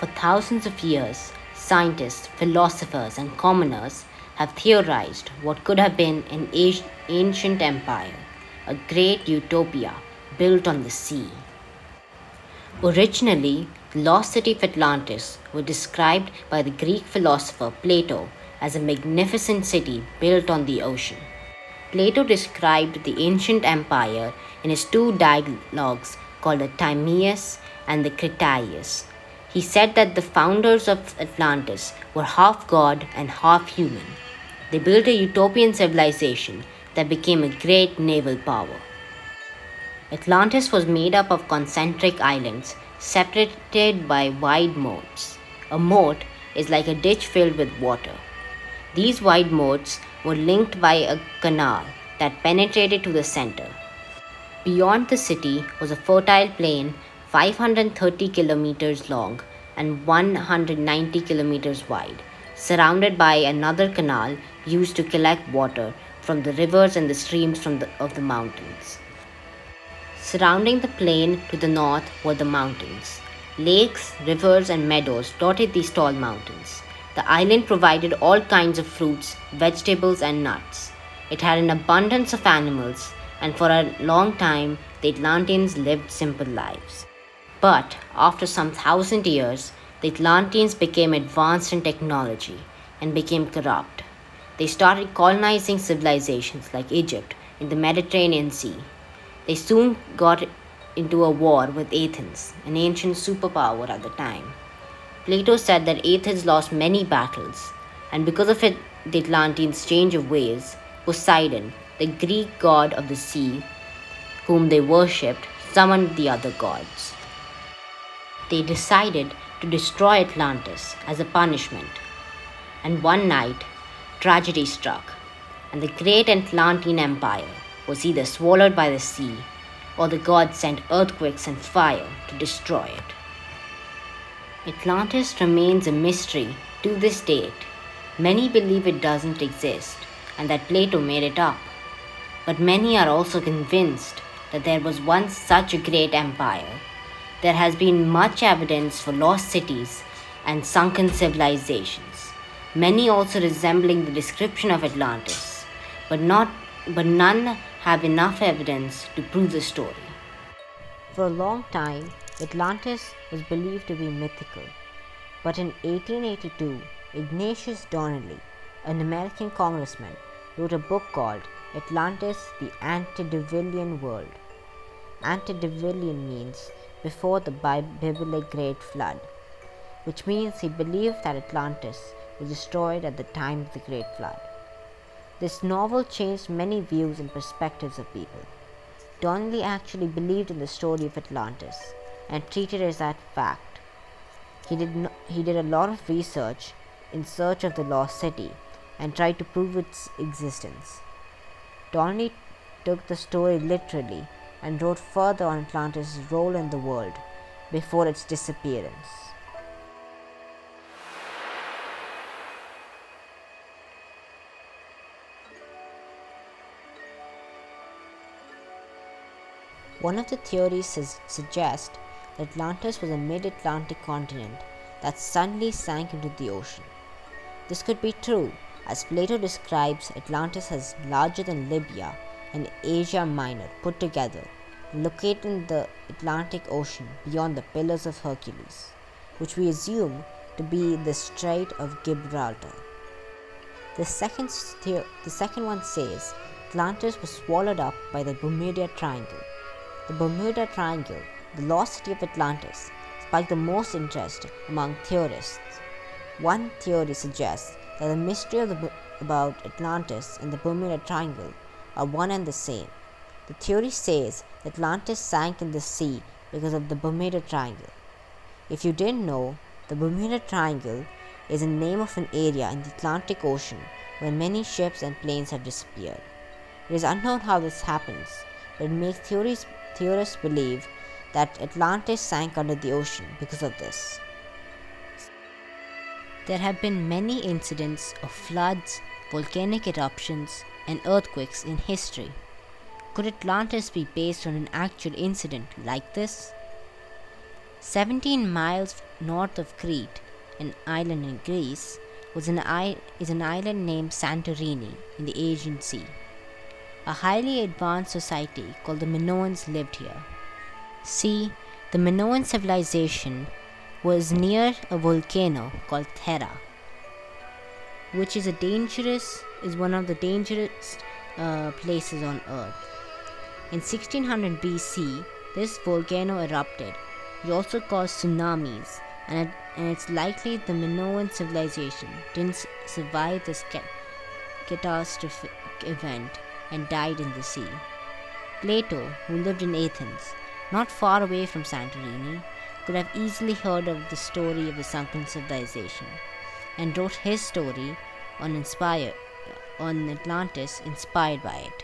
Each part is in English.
For thousands of years, scientists, philosophers, and commoners have theorized what could have been an ancient empire, a great utopia built on the sea. Originally, the lost city of Atlantis was described by the Greek philosopher Plato as a magnificent city built on the ocean. Plato described the ancient empire in his two dialogues called the Timaeus and the Critias. He said that the founders of Atlantis were half god and half human. They built a utopian civilization that became a great naval power. Atlantis was made up of concentric islands separated by wide moats. A moat is like a ditch filled with water. These wide moats were linked by a canal that penetrated to the center. Beyond the city was a fertile plain 530 kilometers long and 190 kilometers wide, surrounded by another canal used to collect water from the rivers and the streams of the mountains. Surrounding the plain to the north were the mountains. Lakes, rivers, and meadows dotted these tall mountains. The island provided all kinds of fruits, vegetables, and nuts. It had an abundance of animals, and for a long time the Atlanteans lived simple lives. But after some 1,000 years, the Atlanteans became advanced in technology and became corrupt. They started colonizing civilizations like Egypt in the Mediterranean Sea. They soon got into a war with Athens, an ancient superpower at the time. Plato said that Athens lost many battles, and because of it, the Atlanteans' change of ways, Poseidon, the Greek god of the sea, whom they worshipped, summoned the other gods. They decided to destroy Atlantis as a punishment, and one night, tragedy struck, and the great Atlantean empire was either swallowed by the sea or the gods sent earthquakes and fire to destroy it. Atlantis remains a mystery to this date. Many believe it doesn't exist and that Plato made it up. But many are also convinced that there was once such a great empire. There has been much evidence for lost cities and sunken civilizations, many also resembling the description of Atlantis, but none have enough evidence to prove the story. For a long time, Atlantis was believed to be mythical, but in 1882, Ignatius Donnelly, an American congressman, wrote a book called Atlantis, the Antediluvian World. Antediluvian means before the biblical Great Flood, which means he believed that Atlantis was destroyed at the time of the Great Flood. This novel changed many views and perspectives of people. Donnelly actually believed in the story of Atlantis and treated it as that fact. He did a lot of research in search of the lost city and tried to prove its existence. Donnelly took the story literally and wrote further on Atlantis' role in the world before its disappearance. One of the theories suggests that Atlantis was a mid-Atlantic continent that suddenly sank into the ocean. This could be true, as Plato describes Atlantis as larger than Libya and Asia Minor put together, located in the Atlantic Ocean beyond the Pillars of Hercules, which we assume to be the Strait of Gibraltar. The second one says Atlantis was swallowed up by the Bermuda Triangle. The Bermuda Triangle, the lost city of Atlantis, sparked the most interest among theorists. One theory suggests that the mystery about Atlantis and the Bermuda Triangle are one and the same. The theory says that Atlantis sank in the sea because of the Bermuda Triangle. If you didn't know, the Bermuda Triangle is the name of an area in the Atlantic Ocean where many ships and planes have disappeared. It is unknown how this happens, but it makes theorists believe that Atlantis sank under the ocean because of this. There have been many incidents of floods, volcanic eruptions, and earthquakes in history. Could Atlantis be based on an actual incident like this? 17 miles north of Crete, an island in Greece, is an island named Santorini in the Aegean Sea. A highly advanced society called the Minoans lived here. See, the Minoan civilization was near a volcano called Thera, which is one of the dangerous places on Earth. In 1600 BC, this volcano erupted, which also caused tsunamis, and it's likely the Minoan civilization didn't survive this catastrophic event and died in the sea. Plato, who lived in Athens, not far away from Santorini, could have easily heard of the story of the sunken civilization and wrote his story on Atlantis inspired by it.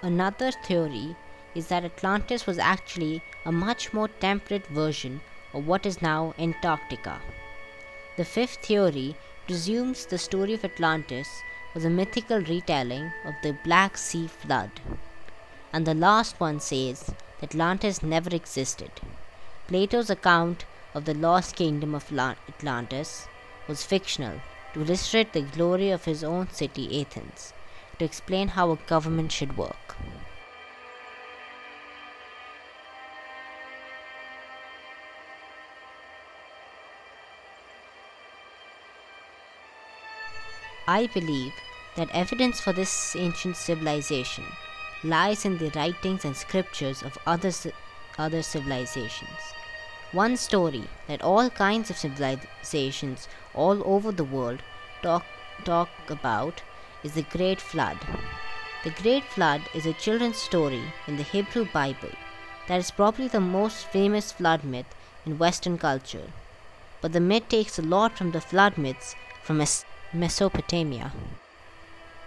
Another theory is that Atlantis was actually a much more temperate version of what is now Antarctica. The fifth theory presumes the story of Atlantis was a mythical retelling of the Black Sea flood. And the last one says that Atlantis never existed. Plato's account of the lost kingdom of Atlantis was fictional to illustrate the glory of his own city, Athens, to explain how a government should work. I believe that evidence for this ancient civilization lies in the writings and scriptures of other civilizations. One story that all kinds of civilizations all over the world talk about is the Great Flood. The Great Flood is a children's story in the Hebrew Bible that is probably the most famous flood myth in Western culture. But the myth takes a lot from the flood myths from Mesopotamia.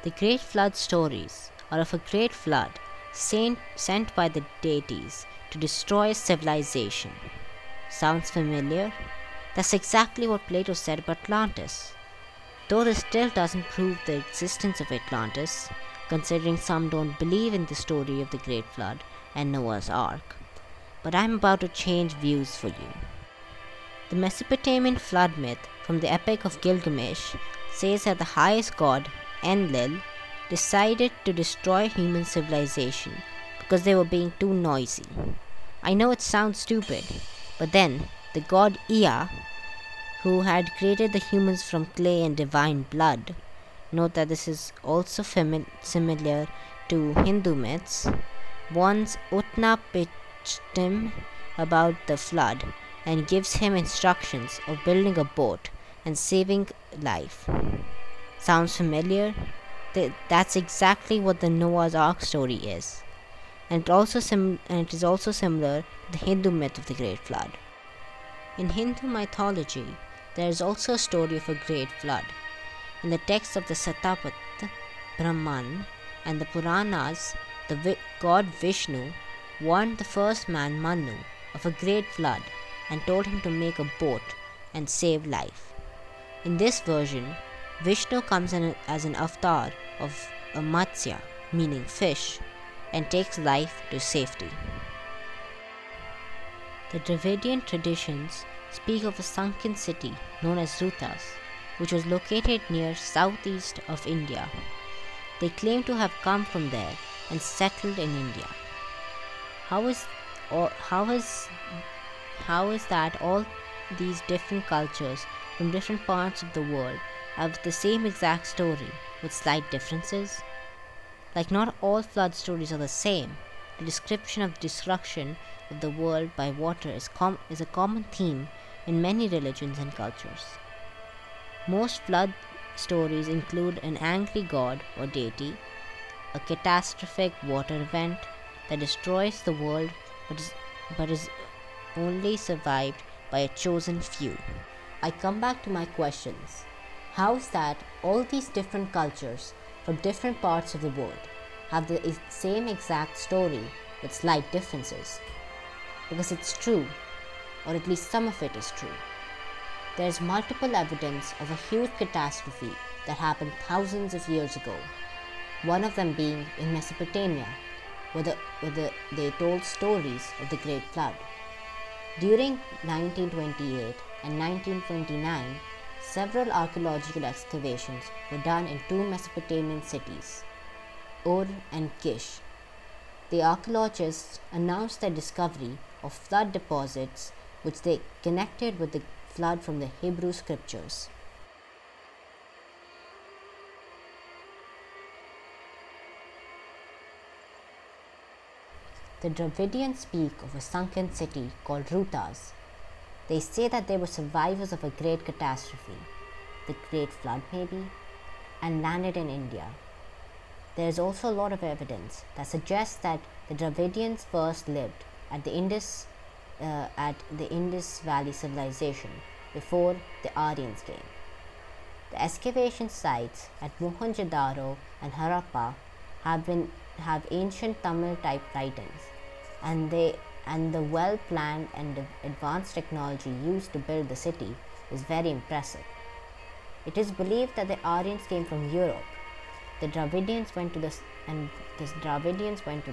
The Great Flood stories are of a great flood sent by the deities to destroy a civilization. Sounds familiar? That's exactly what Plato said about Atlantis. Though this still doesn't prove the existence of Atlantis, considering some don't believe in the story of the Great Flood and Noah's Ark. But I'm about to change views for you. The Mesopotamian flood myth from the Epic of Gilgamesh says that the highest god, Enlil, decided to destroy human civilization because they were being too noisy. I know it sounds stupid, but then the god Ea, who had created the humans from clay and divine blood, note that this is also similar to Hindu myths, warns Utnapishtim about the flood and gives him instructions of building a boat and saving life. Sounds familiar? That's exactly what the Noah's Ark story is. And it is also similar to the Hindu myth of the Great Flood. In Hindu mythology, there is also a story of a great flood. In the texts of the Satapat, Brahman, and the Puranas, the god Vishnu warned the first man Manu of a great flood and told him to make a boat and save life. In this version, Vishnu comes in as an avatar of a Matsya, meaning fish, and takes life to safety. The Dravidian traditions speak of a sunken city known as Rutas, which was located near southeast of India. They claim to have come from there and settled in India. How is that all these different cultures from different parts of the world have the same exact story with slight differences? Like, not all flood stories are the same. The description of destruction of the world by water is a common theme in many religions and cultures. Most flood stories include an angry god or deity, a catastrophic water event that destroys the world but is only survived by a chosen few. I come back to my questions. How is that all these different cultures from different parts of the world have the same exact story with slight differences? Because it's true, or at least some of it is true. There is multiple evidence of a huge catastrophe that happened thousands of years ago, one of them being in Mesopotamia, where they told stories of the Great Flood. During 1928 and 1929, several archaeological excavations were done in two Mesopotamian cities, Ur and Kish. The archaeologists announced their discovery of flood deposits which they connected with the flood from the Hebrew scriptures. The Dravidians speak of a sunken city called Rutas. They say that they were survivors of a great catastrophe, the Great Flood maybe, and landed in India. There is also a lot of evidence that suggests that the Dravidians first lived at the Indus Valley civilization before the Aryans came. The excavation sites at Mohenjo-daro and Harappa have ancient Tamil type writings, and the well planned and advanced technology used to build the city is very impressive. It is believed that the Aryans came from Europe. The Dravidians went to the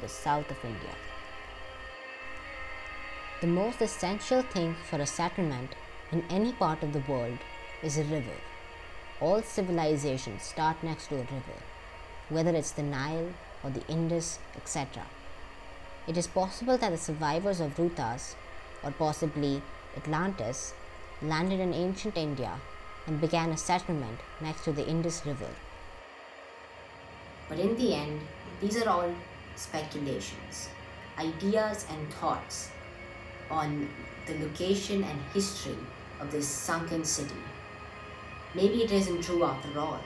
south of India. The most essential thing for a settlement in any part of the world is a river. All civilizations start next to a river, whether it's the Nile or the Indus, etc. It is possible that the survivors of Rutas, or possibly Atlantis, landed in ancient India and began a settlement next to the Indus River. But in the end, these are all speculations, ideas and thoughts on the location and history of this sunken city. Maybe it isn't true after all.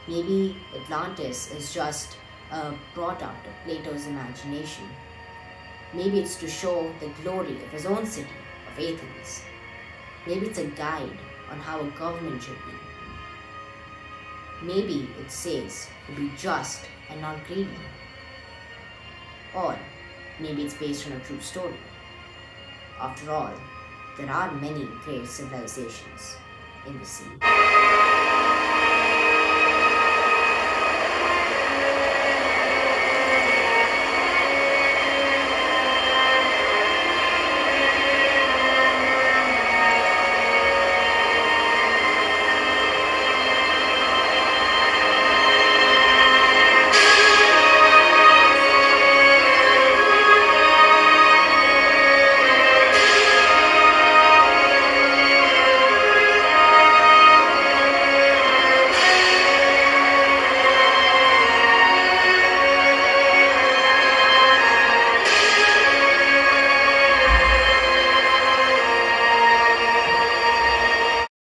Maybe Atlantis is just a product of Plato's imagination. Maybe it's to show the glory of his own city, of Athens. Maybe it's a guide on how a government should be. Maybe it says to be just and not greedy. Or maybe it's based on a true story. After all, there are many great civilizations in the sea.